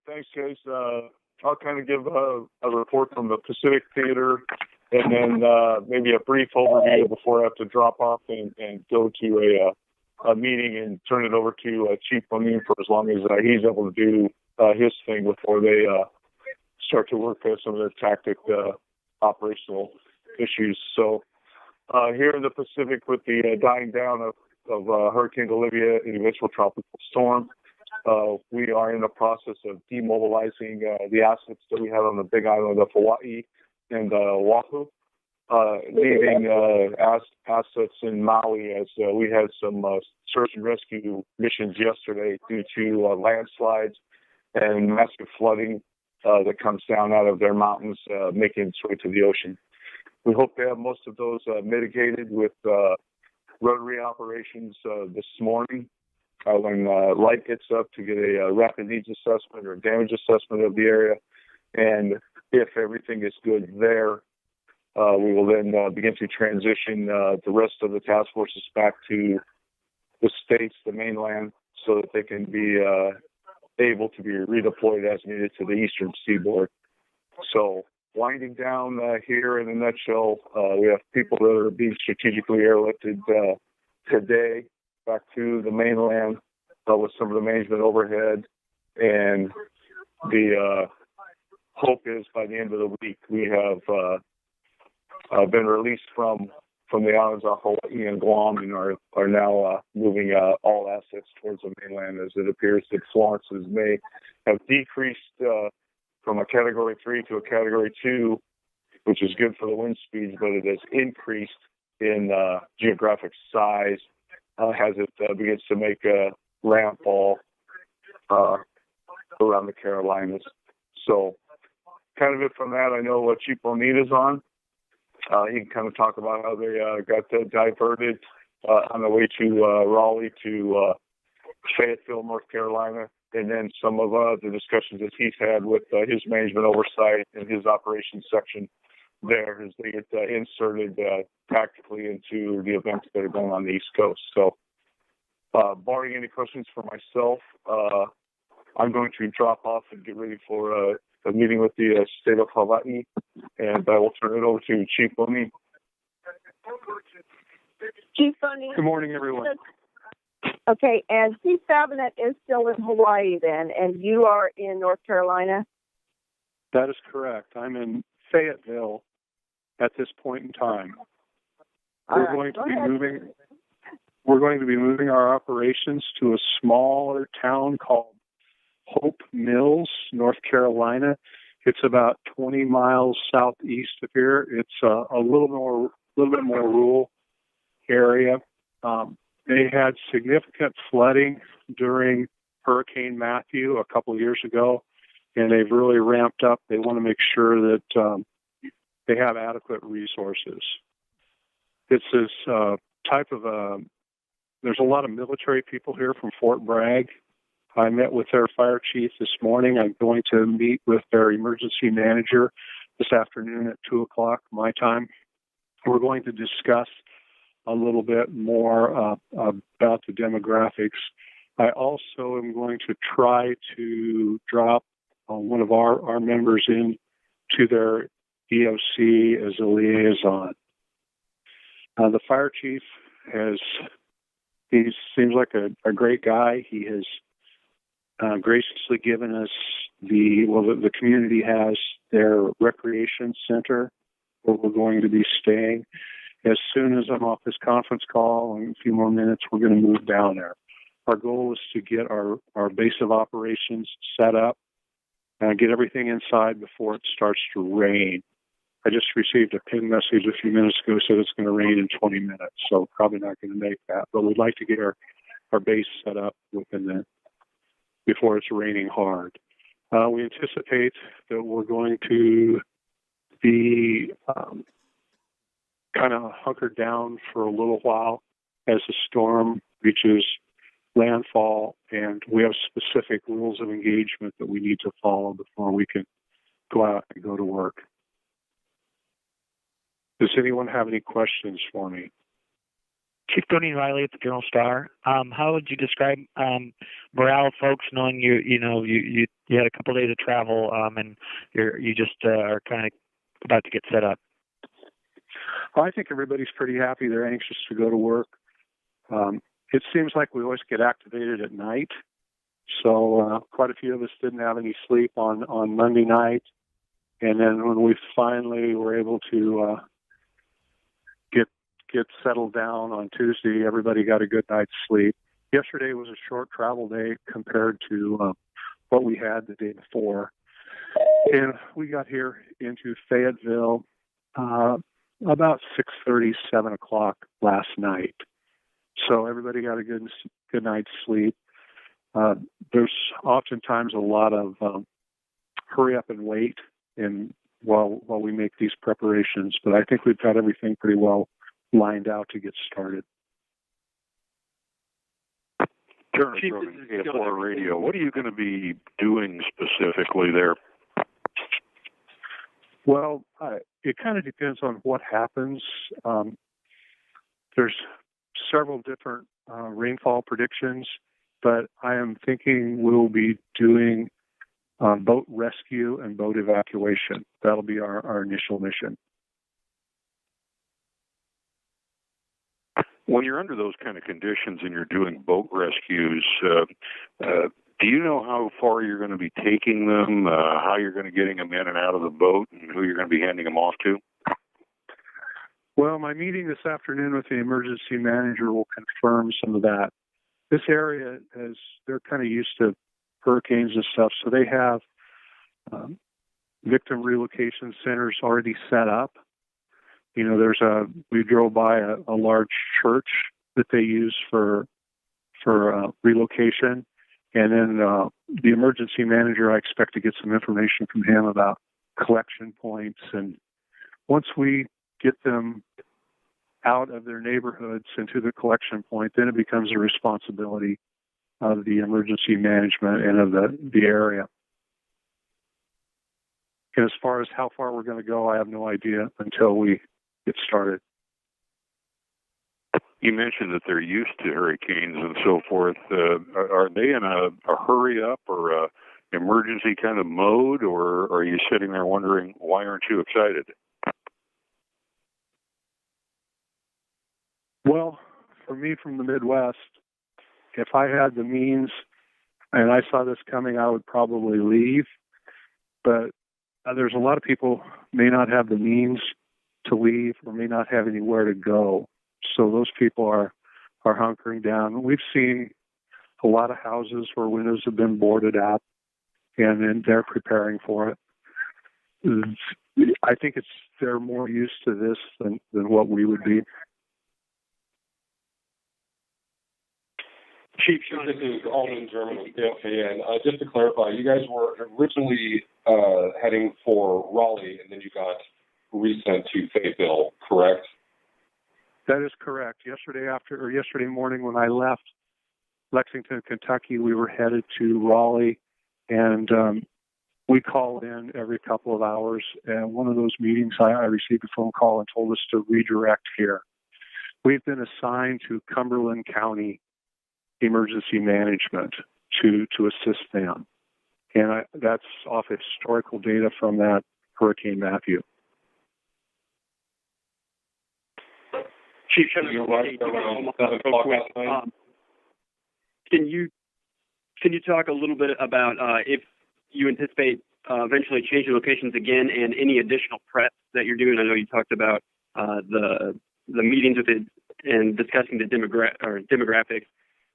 Thanks, guys. I'll kind of give a report from the Pacific Theater and then maybe a brief overview before I have to drop off and go to a meeting and turn it over to Chief O'Neill for as long as he's able to do his thing before they start to work some of their tactic operational issues. So here in the Pacific, with the dying down of Hurricane Olivia, an eventual tropical storm, we are in the process of demobilizing the assets that we have on the Big Island of Hawaii and Oahu, leaving assets in Maui as we had some search and rescue missions yesterday due to landslides and massive flooding that comes down out of their mountains, making its way to the ocean. We hope to have most of those mitigated with rotary operations this morning when light gets up to get a rapid needs assessment or damage assessment of the area. And if everything is good there, we will then begin to transition the rest of the task forces back to the states, the mainland, so that they can be able to be redeployed as needed to the eastern seaboard. So winding down here in a nutshell, we have people that are being strategically airlifted today back to the mainland with some of the management overhead. And the hope is by the end of the week, we have been released from the islands of Hawaii and Guam and are now moving all assets towards the mainland, as it appears that Florence's may have decreased from a Category 3 to a Category 2, which is good for the wind speeds, but it has increased in geographic size as it begins to make landfall around the Carolinas. So kind of it from that. I know Chief O'Neill is on. He can kind of talk about how they got diverted on the way to Raleigh to Fayetteville, North Carolina, and then some of the discussions that he's had with his management oversight and his operations section there as they get inserted tactically into the events that are going on the East Coast. So barring any questions for myself, I'm going to drop off and get ready for a meeting with the state of Hawaii, and I will turn it over to Chief O'Neill. Chief O'Neill. Good morning, everyone. Okay, and Chief Fabinet is still in Hawaii then, and you are in North Carolina? That is correct. I'm in Fayetteville at this point in time. We're going to be moving our operations to a smaller town called Hope Mills, North Carolina. It's about 20 miles southeast of here. It's a little bit more rural area. They had significant flooding during Hurricane Matthew a couple of years ago, and they've really ramped up. They want to make sure that they have adequate resources. It's this type of there's a lot of military people here from Fort Bragg. I met with their fire chief this morning. I'm going to meet with their emergency manager this afternoon at 2 o'clock my time. We're going to discuss a little bit more about the demographics. I also am going to try to drop one of our members in to their EOC as a liaison. The fire chief he seems like a great guy. He has graciously given us the community has their recreation center where we're going to be staying. As soon as I'm off this conference call in a few more minutes, we're going to move down there. Our goal is to get our base of operations set up and get everything inside before it starts to rain. I just received a ping message a few minutes ago that said it's going to rain in 20 minutes, so probably not going to make that. But we'd like to get our base set up before it's raining hard. We anticipate that we're going to be kind of hunkered down for a little while as the storm reaches landfall, and we have specific rules of engagement that we need to follow before we can go out and go to work. Does anyone have any questions for me? Chief Tony Riley at the Journal Star. How would you describe morale of folks, knowing you had a couple of days of travel, and you just are kind of about to get set up? Well, I think everybody's pretty happy. They're anxious to go to work. It seems like we always get activated at night, so quite a few of us didn't have any sleep on Monday night, and then when we finally were able to get settled down on Tuesday, everybody got a good night's sleep. Yesterday was a short travel day compared to what we had the day before. And we got here into Fayetteville about 6:30, 7 o'clock last night. So everybody got a good night's sleep. There's oftentimes a lot of hurry up and wait while we make these preparations, but I think we've got everything pretty well lined out to get started. Turner from KF4 Radio. What are you going to be doing specifically there? Well, it kind of depends on what happens. There's several different rainfall predictions, but I am thinking we'll be doing boat rescue and boat evacuation. That'll be our initial mission. When you're under those kind of conditions and you're doing boat rescues, do you know how far you're going to be taking them, how you're going to getting them in and out of the boat, and who you're going to be handing them off to? Well, my meeting this afternoon with the emergency manager will confirm some of that. This area, they're kind of used to hurricanes and stuff, so they have victim relocation centers already set up. You know, we drove by a large church that they use for relocation. And then the emergency manager, I expect to get some information from him about collection points. And once we get them out of their neighborhoods into the collection point, then it becomes a responsibility of the emergency management and of the area. And as far as how far we're going to go, I have no idea until we get started. You mentioned that they're used to hurricanes and so forth. Are they in a hurry up or a emergency kind of mode, or are you sitting there wondering, why aren't you excited? Well, for me from the Midwest, if I had the means and I saw this coming, I would probably leave. But there's a lot of people may not have the means to leave or may not have anywhere to go. So those people are hunkering down. We've seen a lot of houses where windows have been boarded up, and then they're preparing for it. I think they're more used to this than what we would be. Chief, this is Alden German with KFAN. Just to clarify, you guys were originally heading for Raleigh, and then you got resent to Fayetteville, correct? That is correct. Yesterday morning when I left Lexington, Kentucky, we were headed to Raleigh, and we called in every couple of hours. And one of those meetings, I received a phone call and told us to redirect here. We've been assigned to Cumberland County Emergency Management to assist them. And that's off historical data from that Hurricane Matthew. Chief, can you talk a little bit about if you anticipate eventually changing locations again and any additional prep that you're doing? I know you talked about the meetings with it and discussing the demographics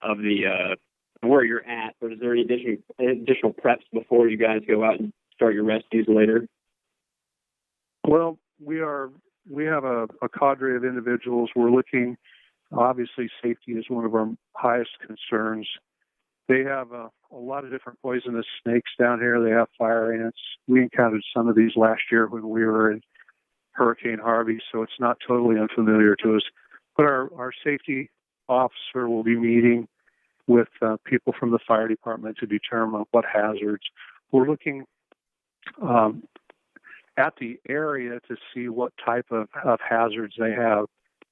of the where you're at, but is there any additional preps before you guys go out and start your rescues later? Well, we have a cadre of individuals. We're looking, obviously, safety is one of our highest concerns. They have a lot of different poisonous snakes down here. They have fire ants. We encountered some of these last year when we were in Hurricane Harvey, so it's not totally unfamiliar to us. But our safety officer will be meeting with people from the fire department to determine what hazards. We're looking at the area to see what type of hazards they have.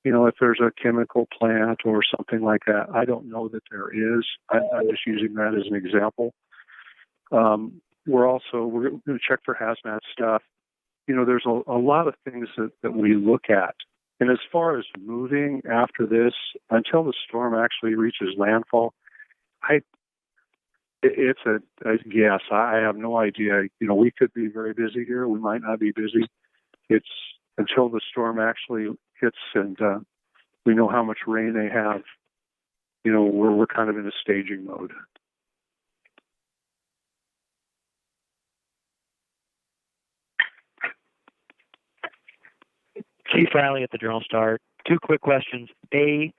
if there's a chemical plant or something like that. I don't know that there is. I'm just using that as an example. We're going to check for hazmat stuff. There's a lot of things that we look at. And as far as moving after this, until the storm actually reaches landfall, it's a guess. I have no idea. We could be very busy here. We might not be busy. It's until the storm actually hits and we know how much rain they have. We're kind of in a staging mode. Chief Riley at the Journal Star. 2 quick questions. A,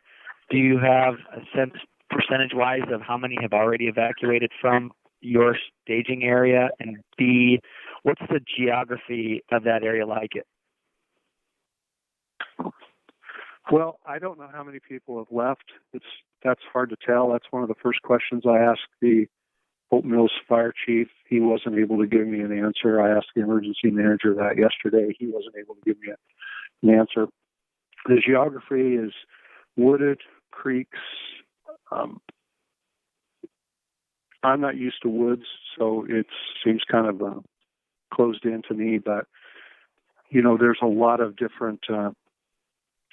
do you have a sense percentage-wise of how many have already evacuated from your staging area? And B, what's the geography of that area like it? Well, I don't know how many people have left. That's hard to tell. That's one of the first questions I asked the Hope Mills fire chief. He wasn't able to give me an answer. I asked the emergency manager that yesterday. He wasn't able to give me an answer. The geography is wooded, creeks. I'm not used to woods, so it seems kind of closed in to me. But, there's a lot of different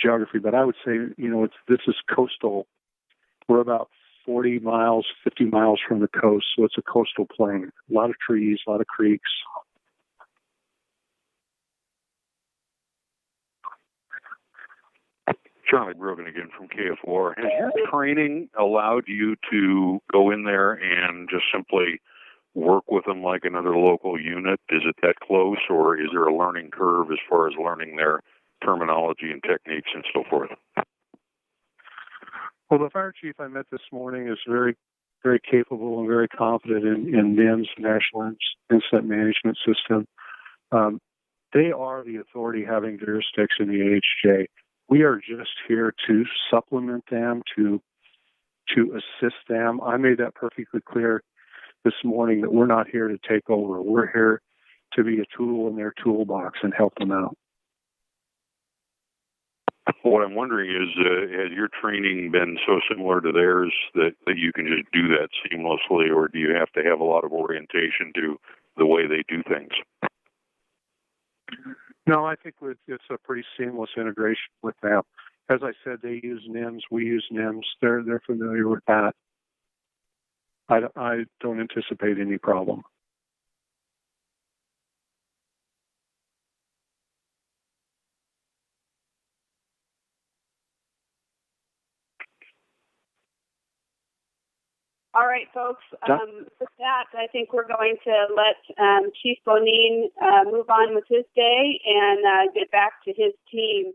geography. But I would say, this is coastal. We're about 40 miles, 50 miles from the coast, so it's a coastal plain. A lot of trees, a lot of creeks. Charlie Brogan again from KF4. Has your training allowed you to go in there and just simply work with them like another local unit? Is it that close, or is there a learning curve as far as learning their terminology and techniques and so forth? Well, the fire chief I met this morning is very, very capable and very confident in NIMS, National Incident Management System. They are the authority having jurisdiction in the AHJ. We are just here to supplement them, to assist them. I made that perfectly clear this morning that we're not here to take over. We're here to be a tool in their toolbox and help them out. What I'm wondering is, has your training been so similar to theirs that you can just do that seamlessly, or do you have to have a lot of orientation to the way they do things? No, I think it's a pretty seamless integration with them. As I said, they use NIMS. We use NIMS. They're familiar with that. I don't anticipate any problem. All right, folks. With that, I think we're going to let Chief Bonine move on with his day and get back to his team.